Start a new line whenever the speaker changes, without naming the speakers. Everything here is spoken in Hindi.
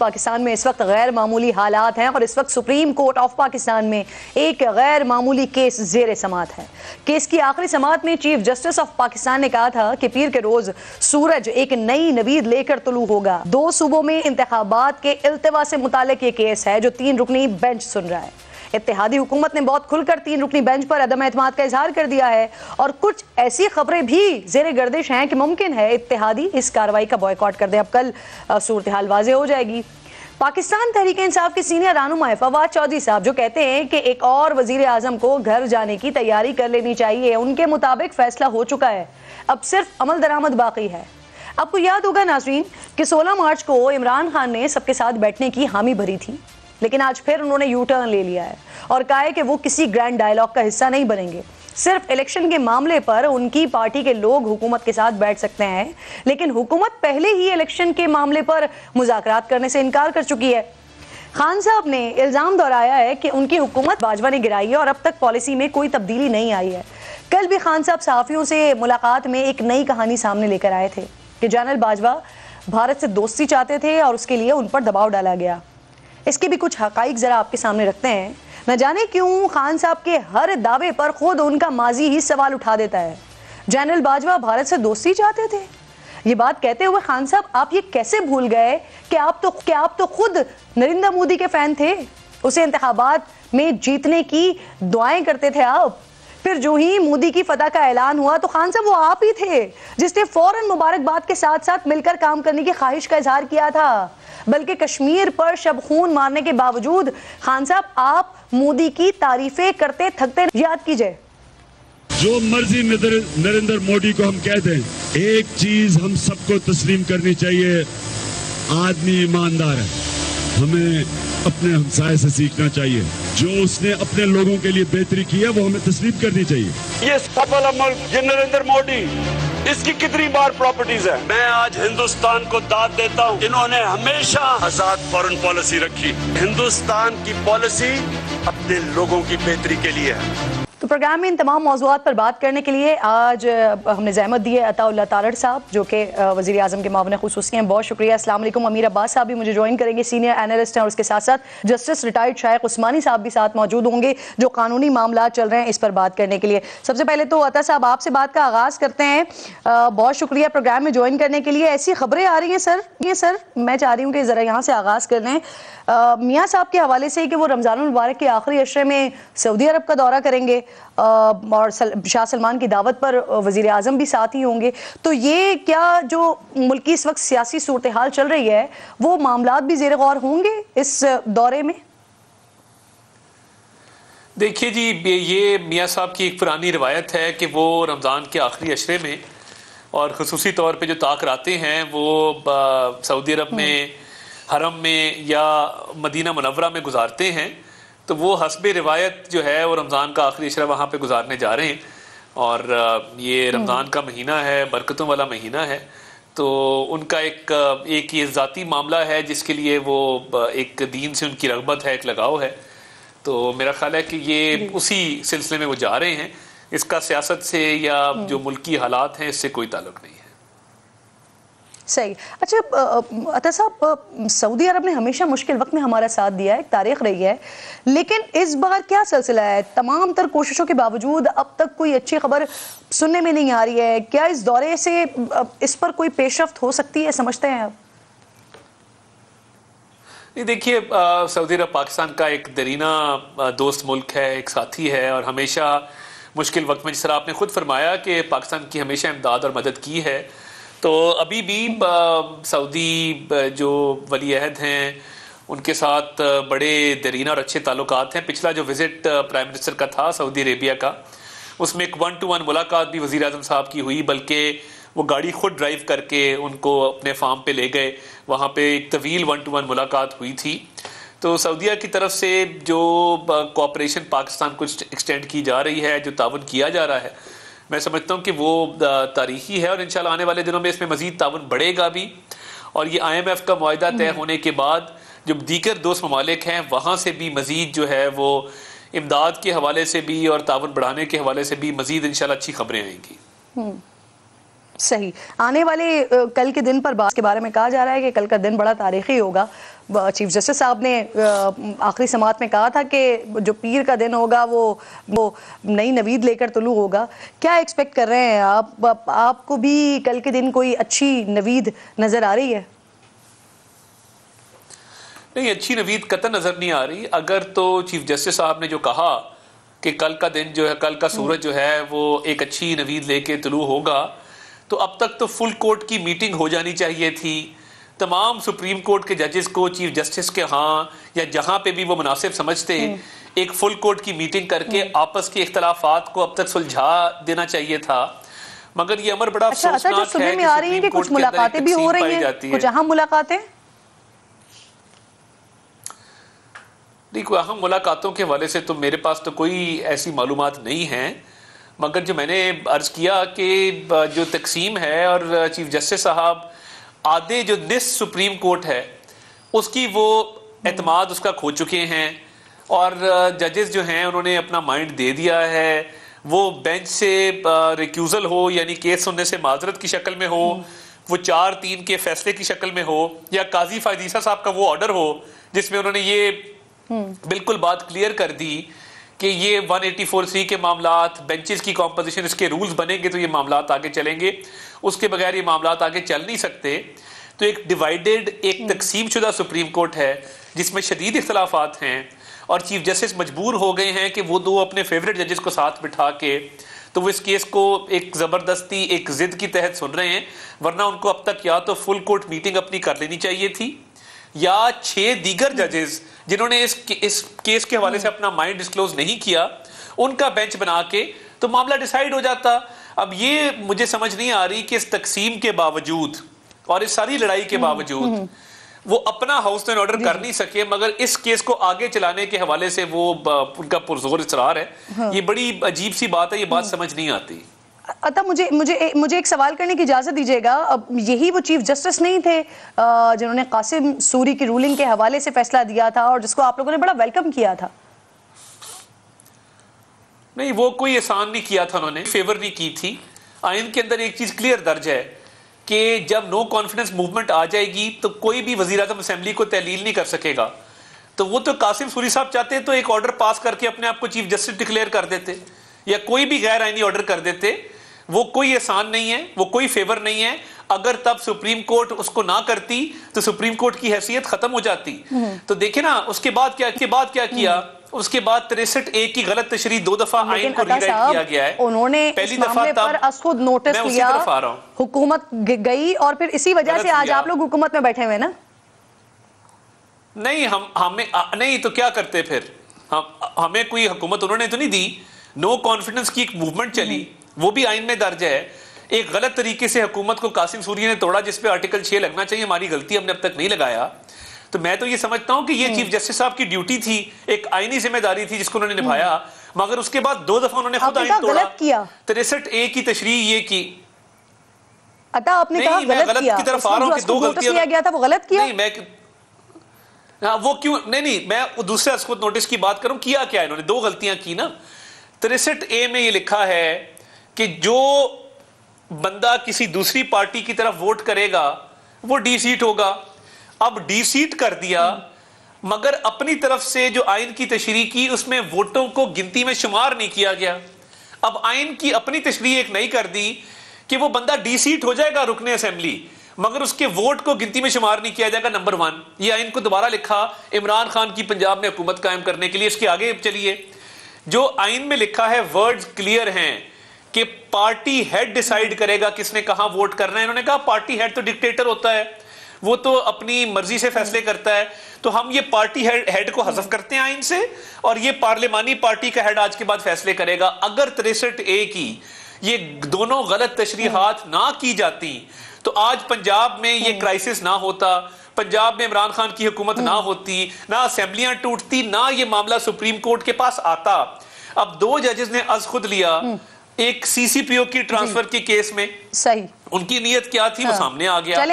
पाकिस्तान में इस वक्त गैर मामूली हालात हैं और इस वक्त सुप्रीम कोर्ट ऑफ पाकिस्तान में एक गैर मामूली केस ज़ेर समाअत है। केस की आखिरी समाअत में चीफ जस्टिस ऑफ पाकिस्तान ने कहा था कि पीर के रोज सूरज एक नई नवीद लेकर तुलू होगा। 2 सूबों में इंतखाबात के इल्तिवा से मुताल्लिक ये केस है जो 3 रुकनी बेंच सुन रहा है। इत्तेहादी हुकूमत ने बहुत खुलकर 3 रुकनी बेंच पर अदम एतमाद का इजहार कर दिया है और कुछ ऐसी खबरें भी ज़ेर गर्दिश हैं कि मुमकिन है इत्तेहादी इस कार्रवाई का बॉयकॉट कर दे। अब कल सूरत हाल वाज़े हो जाएगी। पाकिस्तान तहरीक इंसाफ के सीनियर रहनुमा है फवाद चौधरी साहब, जो कहते हैं कि एक और वजीर आजम को घर जाने की तैयारी कर लेनी चाहिए। उनके मुताबिक फैसला हो चुका है, अब सिर्फ अमल दरामद बाकी है। आपको याद होगा नाज़रीन कि 16 मार्च को इमरान खान ने सबके साथ बैठने की हामी भरी थी, लेकिन आज फिर उन्होंने यू टर्न ले लिया है और कहा है कि वो किसी ग्रैंड डायलॉग का हिस्सा नहीं बनेंगे। सिर्फ इलेक्शन के मामले पर उनकी पार्टी के लोग हुकूमत के साथ बैठ सकते हैं, लेकिन हुकूमत पहले ही इलेक्शन के मामले पर मुज़ाकरात करने से इनकार कर चुकी है। खान साहब ने इल्ज़ाम दोहराया है कि उनकी हुकूमत बाजवा ने गिराई है और अब तक पॉलिसी में कोई तब्दीली नहीं आई है। कल भी खान साहब सहाफ़ियों से मुलाकात में एक नई कहानी सामने लेकर आए थे कि जनरल बाजवा भारत से दोस्ती चाहते थे और उसके लिए उन पर दबाव डाला गया। इसके भी कुछ हकाइक ज़रा आपके सामने रखते हैं। न जाने क्यों खान साहब के हर दावे पर खुद उनका माजी ही सवाल उठा देता है। जनरल बाजवा भारत से दोस्ती चाहते थे, ये बात कहते हुए खान साहब आप ये कैसे भूल गए कि आप तो खुद नरेंद्र मोदी के फैन थे, उसे इंतखाबात में जीतने की दुआएं करते थे आप। फिर जो ही मोदी की फतह का ऐलान हुआ तो खान साहब वो आप ही थे जिसने फौरन मुबारकबाद के साथ साथ मिलकर काम करने की ख्वाहिश का इजहार किया था। बल्कि कश्मीर पर शब खून मारने के बावजूद खान साहब आप मोदी की तारीफें करते थकते। याद कीजिए,
जो मर्जी नरेंद्र मोदी को हम कह दें, एक चीज हम सबको तस्लीम करनी चाहिए, आदमी ईमानदार है। हमें अपने हमसाये से सीखना चाहिए, जो उसने अपने लोगों के लिए बेहतरी की है वो हमें तस्लीम करनी चाहिए।
ये सफल अमल ये नरेंद्र मोदी, इसकी कितनी बार प्रॉपर्टीज है। मैं आज हिंदुस्तान को दाद देता हूँ, इन्होंने हमेशा आजाद फॉरेन पॉलिसी रखी। हिंदुस्तान की पॉलिसी अपने लोगों की बेहतरी के लिए है।
तो प्रोग्राम में इन तमाम मौज़ूआत पर बात करने के लिए आज हमने ज़हमत दी है अताउल्लाह तारड़ साहब, जो कि वज़ीर आज़म के मामले खुसूसी हैं। बहुत शुक्रिया। अस्सलाम वालेकुम। अमीर अब्बास साहब भी मुझे ज्वाइन करेंगे, सीनियर एनालिस्ट हैं, और उसके साथ साथ जस्टिस रिटायर्ड शाइख उस्मानी साहब भी साथ मौजूद होंगे जो कानूनी मामला चल रहे हैं इस पर बात करने के लिए। सबसे पहले तो अता साहब आपसे बात का आगाज़ करते हैं। बहुत शुक्रिया प्रोग्राम में ज्वाइन करने के लिए। ऐसी खबरें आ रही हैं सर, मैं चाह रही हूँ कि ज़रा यहाँ से आगाज़ कर लें मियाँ साहब के हवाले से कि वो रमज़ान मुबारक के आखिरी अशरे में सऊदी अरब का दौरा करेंगे और शाह सलमान की दावत पर वज़ीर आज़म भी साथ ही होंगे। तो ये क्या जो मुल्क की इस वक्त सियासी सूरत हाल चल रही है वो मामलात भी ज़ेर गौर होंगे इस दौरे में?
देखिए जी, ये मियाँ साहब की एक पुरानी रवायत है कि वो रमज़ान के आखिरी अशरे में और ख़ुसूसी तौर पे जो ताक़ रातें हैं वो सऊदी अरब में, हरम में या मदीना मुनव्वरा में गुजारते हैं। तो वो हस्बे रिवायत जो है वो रमज़ान का आखिरी अशरा वहाँ पे गुजारने जा रहे हैं और ये रमज़ान का महीना है, बरकतों वाला महीना है। तो उनका एक ये ज़ाती मामला है जिसके लिए वो एक दीन से उनकी रग़बत है, एक लगाव है। तो मेरा ख्याल है कि ये उसी सिलसिले में वो जा रहे हैं। इसका सियासत से या जो मुल्की हालात हैं इससे कोई ताल्लुक़ नहीं है।
सही। अच्छा अता साहब, सऊदी अरब ने हमेशा मुश्किल वक्त में हमारा साथ दिया है, एक तारीख रही है, लेकिन इस बार क्या सिलसिला है? तमाम तर कोशिशों के बावजूद अब तक कोई अच्छी खबर सुनने में नहीं आ रही है। क्या इस दौरे से इस पर कोई पेशरफ्त हो सकती है, समझते हैं आप?
नहीं, देखिए, सऊदी अरब पाकिस्तान का एक दरीना दोस्त मुल्क है, एक साथी है और हमेशा मुश्किल वक्त में, जिस तरह आपने खुद फरमाया कि पाकिस्तान की हमेशा इमदाद और मदद की है, तो अभी भी सऊदी जो वली अहद हैं उनके साथ बड़े दरीना और अच्छे ताल्लुकात हैं। पिछला जो विज़िट प्राइम मिनिस्टर का था सऊदी अरेबिया का, उसमें एक 1-to-1 मुलाकात भी वज़ीर आज़म साहब की हुई, बल्कि वो गाड़ी खुद ड्राइव करके उनको अपने फार्म पे ले गए। वहाँ पे एक तवील 1-to-1 मुलाकात हुई थी। तो सऊदीया की तरफ से जो कोऑपरेशन पाकिस्तान को एक्सटेंड की जा रही है, जो ताउन किया जा रहा है, मैं समझता हूँ कि वो तारीखी है और इंशाल्लाह आने वाले दिनों में इसमें मज़ीद ताउन बढ़ेगा भी। और ये IMF का मुआहिदा तय होने के बाद जो दीगर दोस्त ममालिक हैं वहाँ से भी मज़ीद जो है वो इमदाद के हवाले से भी और ताउन बढ़ाने के हवाले से भी मज़ीद इंशाल्लाह अच्छी खबरें आएंगी।
सही। आने वाले कल के दिन पर बात के बारे में कहा जा रहा है कि कल का दिन बड़ा तारीखी होगा। चीफ जस्टिस साहब ने आखिरी समाअत में कहा था कि जो पीर का दिन होगा वो नई नवीद लेकर तुलू होगा। क्या एक्सपेक्ट कर रहे हैं आप? आपको भी कल के दिन कोई अच्छी नवीद नजर आ रही है?
नहीं, अच्छी नवीद कतई नजर नहीं आ रही। अगर तो चीफ जस्टिस साहब ने जो कहा कि कल का दिन जो है, कल का सूरज जो है वो एक अच्छी नवीद लेके तुलू होगा, तो अब तक तो फुल कोर्ट की मीटिंग हो जानी चाहिए थी। तमाम सुप्रीम कोर्ट के जजेस को चीफ जस्टिस के यहाँ या जहां पे भी वो मुनासिब समझते एक फुल कोर्ट की मीटिंग करके आपस के इख्तलाफात को अब तक सुलझा देना चाहिए था। मगर ये अमर बड़ा
अफसोसनाक है कि आ रही है कि कुछ मुलाकातें भी हो रही हैं, कुछ अहम मुलाकातें।
देखो, अहम मुलाकातों के हवाले से तो मेरे पास तो कोई ऐसी मालूमात नहीं है, मगर जो मैंने अर्ज किया कि जो तकसीम है और चीफ जस्टिस साहब आधे जो निस सुप्रीम कोर्ट है उसकी वो एतमाद उसका खो चुके हैं और जजेस जो हैं उन्होंने अपना माइंड दे दिया है। वो बेंच से रिक्यूजल हो यानी केस सुनने से माजरत की शक्ल में हो, वो 4-3 के फैसले की शक्ल में हो, या काजी फायदीसा साहब का वो ऑर्डर हो जिसमें उन्होंने ये बिल्कुल बात क्लियर कर दी कि ये 184C के मामलात, बेंचेस की कॉम्पोजिशन, इसके रूल्स बनेंगे तो ये मामलात आगे चलेंगे, उसके बगैर ये मामलात आगे चल नहीं सकते। तो एक डिवाइडेड, एक तकसीम शुदा सुप्रीम कोर्ट है जिसमें शदीद इख्तलाफात हैं और चीफ जस्टिस मजबूर हो गए हैं कि वो दो अपने फेवरेट जजेस को साथ बिठा के तो वो इस केस को एक ज़बरदस्ती, एक जिद की तहत सुन रहे हैं। वरना उनको अब तक या तो फुल कोर्ट मीटिंग अपनी कर लेनी चाहिए थी या 6 दीगर जजेस जिन्होंने इस केस के हवाले से अपना माइंड डिस्क्लोज नहीं किया उनका बेंच बना के तो मामला डिसाइड हो जाता। अब ये मुझे समझ नहीं आ रही कि इस तकसीम के बावजूद और इस सारी लड़ाई के बावजूद वो अपना हाउस एंड ऑर्डर कर नहीं सके, मगर इस केस को आगे चलाने के हवाले से वो उनका पुरजोर इसरार है। ये बड़ी अजीब सी बात है, ये बात समझ नहीं आती।
अतः मुझे एक सवाल करने की इजाजत दीजिएगा। अब यही वो चीफ जस्टिस नहीं थे जिन्होंने कासिम सूरी की रूलिंग के हवाले से फैसला दिया था और जिसको आप लोगों ने बड़ा वेलकम किया था?
नहीं, वो कोई एहसान नहीं किया था, उन्होंने फेवर नहीं की थी। आइन के अंदर एक चीज क्लियर दर्ज है कि जब नो कॉन्फिडेंस मूवमेंट आ जाएगी तो कोई भी वजीर आज़म असेंबली को तहलील नहीं कर सकेगा। तो वो तो कासिम सूरी साहब चाहते तो एक ऑर्डर पास करके अपने आप को चीफ जस्टिस डिक्लेयर कर देते या कोई भी गैर आईनी ऑर्डर कर देते। वो कोई एहसान नहीं है, वो कोई फेवर नहीं है। अगर तब सुप्रीम कोर्ट उसको ना करती तो सुप्रीम कोर्ट की हैसियत खत्म हो जाती। तो देखे ना उसके बाद क्या किया, उसके बाद 63A की गलत तशरीह 2 दफा आइन को रीराइट किया गया है।
उन्होंने
पहली दफा
पर खुद नोटिस लिया, हुकूमत गई और फिर इसी वजह से आज आप लोग हुकूमत में बैठे हुए ना।
नहीं, हमें नहीं तो क्या करते फिर? हमें कोई हुकूमत उन्होंने तो नहीं दी। नो कॉन्फिडेंस की एक मूवमेंट चली, वो भी आइन में दर्ज है। एक गलत तरीके से हुकूमत को कासिम सूरी ने तोड़ा जिसपे आर्टिकल 6 लगना चाहिए, हमारी गलती, हमने अब तक नहीं लगाया। तो मैं तो ये समझता हूं कि ये चीफ जस्टिस साहब की ड्यूटी थी, एक आईनी जिम्मेदारी थी जिसको उन्होंने निभाया। मगर उसके बाद 2 दफा उन्होंने खुद आइन तोड़ा, 63A की तशरीह ये की।
अतः आपने कहा गलत
की तरफ आ रहा हूं कि 2 गलतियां
किया गया था, वो गलत किया।
नहीं, मैं वो क्यों नहीं मैं दूसरे असकुत नोटिस की बात करूं। किया क्या इन्होंने? 2 गलतियां की ना। 63A में ये लिखा है कि जो बंदा किसी दूसरी पार्टी की तरफ वोट करेगा वो डी सीट होगा। अब डी सीट कर दिया, मगर अपनी तरफ से जो आइन की तशरीह की उसमें वोटों को गिनती में शुमार नहीं किया गया। अब आइन की अपनी तशरीह एक नई कर दी कि वो बंदा डी सीट हो जाएगा रुकने असेंबली, मगर उसके वोट को गिनती में शुमार नहीं किया जाएगा। नंबर 1, ये आइन को दोबारा लिखा इमरान खान की पंजाब में हुकूमत कायम करने के लिए। इसके आगे चलिए, जो आइन में लिखा है वर्ड्स क्लियर हैं कि पार्टी हेड डिसाइड करेगा किसने कहां वोट करना है। इन्होंने कहा पार्टी हेड तो डिक्टेटर होता है, वो तो अपनी मर्जी से फैसले करता है। तो हम ये पार्टी हेड को हज़फ करते हैं आइन से और ये पार्लिमानी पार्टी का हेड आज के बाद फैसले करेगा। अगर 63A की ये दोनों गलत तशरीहात ना की जाती तो आज पंजाब में ये क्राइसिस ना होता, पंजाब में इमरान खान की हुकूमत ना होती, ना असेंबलियां टूटती, ना ये मामला सुप्रीम कोर्ट के पास आता। अब 2 जजेस ने अज़ खुद लिया एक CCPO की ट्रांसफर के केस में।
सही,
उनकी नीयत क्या थी वो सामने आ गया।